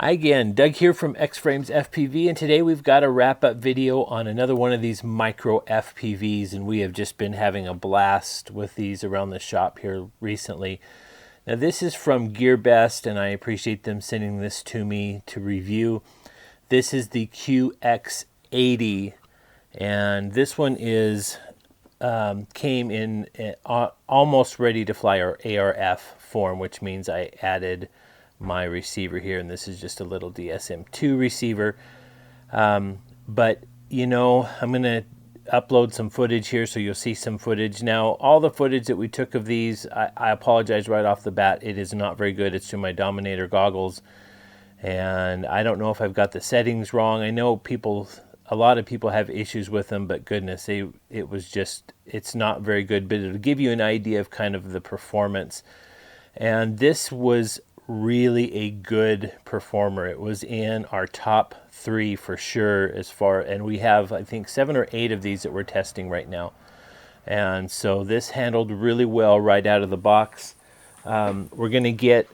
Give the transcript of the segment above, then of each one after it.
Hi again, Doug here from X-Frames FPV, and today we've got a wrap-up video on another one of these micro FPVs, and we have just been having a blast with these around the shop here recently. Now this is from Gearbest, and I appreciate them sending this to me to review. This is the QX80, and this one is came in almost ready to fly, or ARF form, which means I added my receiver here, and this is just a little DSM-2 receiver. But you know, I'm gonna upload some footage here, so you'll see some footage. Now, all the footage that we took of these, I apologize right off the bat, it is not very good. It's through my Dominator goggles, and I don't know if I've got the settings wrong. I know a lot of people have issues with them, but goodness, it's not very good, but it'll give you an idea of kind of the performance. And this was really a good performer. It was in our top 3 for sure, and we have, I think, 7 or 8 of these that we're testing right now. And so this handled really well right out of the box. We're going to get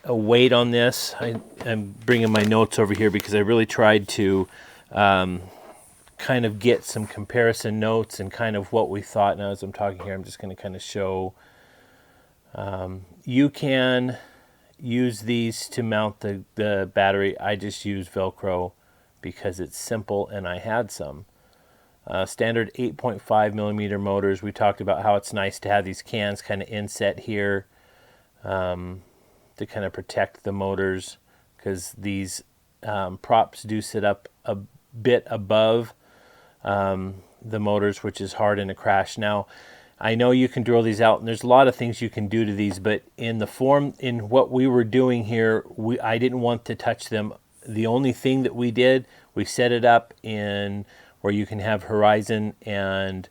a weight on this. I'm bringing my notes over here because I really tried to kind of get some comparison notes and kind of what we thought. Now, as I'm talking here, I'm just going to kind of show. You can use these to mount the battery. I just use Velcro because it's simple, and I had some. Standard 8.5 millimeter motors. We talked about how it's nice to have these cans kind of inset here to kind of protect the motors, because these props do sit up a bit above the motors, which is hard in a crash. Now, I know you can drill these out, and there's a lot of things you can do to these, but in what we were doing here, I didn't want to touch them. The only thing that we did, we set it up in where you can have horizon and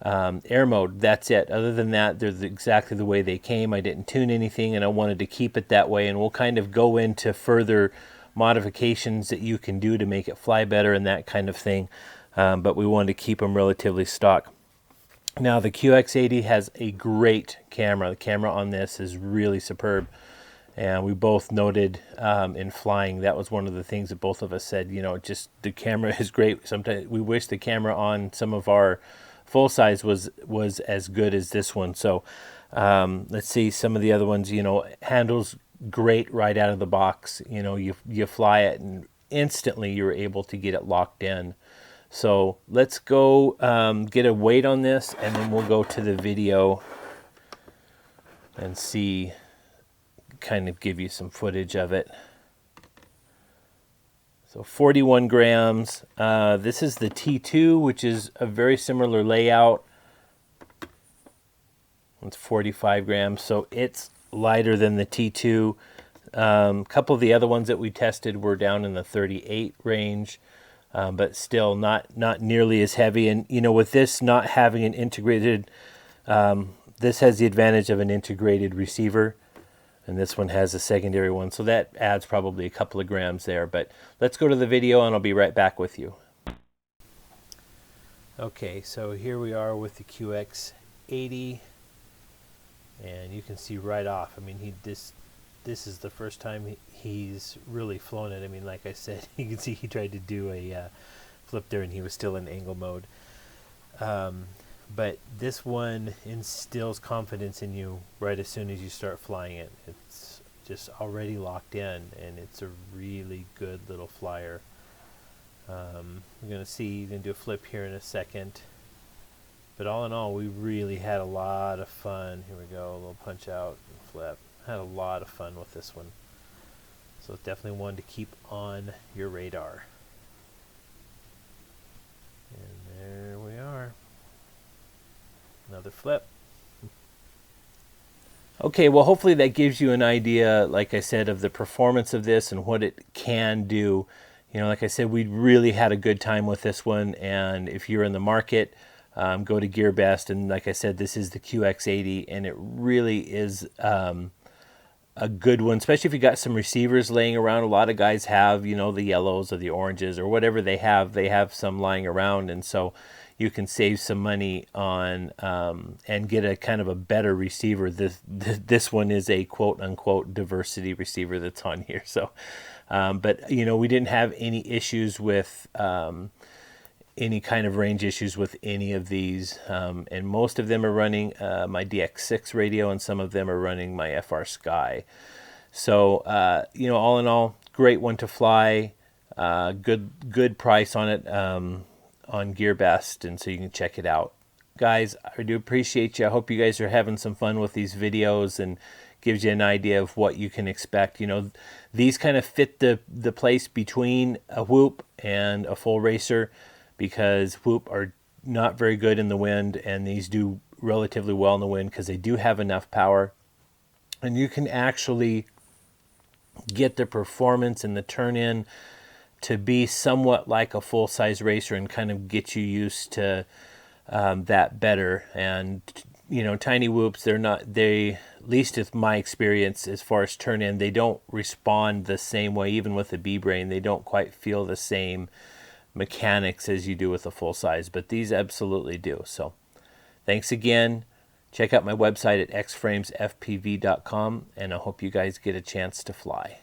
air mode. That's it. Other than that, they're exactly the way they came. I didn't tune anything, and I wanted to keep it that way, and we'll kind of go into further modifications that you can do to make it fly better and that kind of thing, but we wanted to keep them relatively stock. Now, the QX80 has a great camera. The camera on this is really superb, and we both noted in flying, that was one of the things that both of us said, you know, just the camera is great. Sometimes we wish the camera on some of our full size was as good as this one. So let's see some of the other ones. You know, handles great right out of the box. You know, you fly it and instantly you're able to get it locked in. So let's go get a weight on this, and then we'll go to the video and see, kind of give you some footage of it. So 41 grams. This is the T2, which is a very similar layout. It's 45 grams, so it's lighter than the T2. A couple of the other ones that we tested were down in the 38 range. But still not nearly as heavy. And you know, with this not having an integrated, this has the advantage of an integrated receiver, and this one has a secondary one, so that adds probably a couple of grams there. But let's go to the video, and I'll be right back with you. Okay, so here we are with the QX80, and you can see right off, I mean, this is the first time he's really flown it. I mean, like I said, you can see he tried to do a flip there, and he was still in angle mode. But this one instills confidence in you right as soon as you start flying it. It's just already locked in, and it's a really good little flyer. We're going to do a flip here in a second. But all in all, we really had a lot of fun. Here we go, a little punch out and flip. Had a lot of fun with this one, so definitely one to keep on your radar. And there we are, another flip. Okay, well, hopefully that gives you an idea, like I said, of the performance of this and what it can do. You know, like I said, we really had a good time with this one, and if you're in the market, go to Gearbest, and like I said, this is the QX80, and it really is a good one, especially if you got some receivers laying around. A lot of guys have, you know, the yellows or the oranges or whatever they have some lying around, and so you can save some money on and get a kind of a better receiver. This one is a quote unquote diversity receiver that's on here, so But you know, we didn't have any issues with any kind of range issues with any of these, and most of them are running my DX6 radio, and some of them are running my FR Sky. So you know, all in all, great one to fly. Good price on it on Gearbest, and so you can check it out. Guys, I do appreciate you. I hope you guys are having some fun with these videos and gives you an idea of what you can expect. You know, these kind of fit the place between a whoop and a full racer, because whoop are not very good in the wind, and these do relatively well in the wind because they do have enough power, and you can actually get the performance and the turn in to be somewhat like a full-size racer and kind of get you used to that better. And you know, tiny whoops, at least with my experience as far as turn in, they don't respond the same way. Even with the B-Brain, they don't quite feel the same mechanics as you do with a full size, but these absolutely do. So thanks again. Check out my website at xframesfpv.com, and I hope you guys get a chance to fly.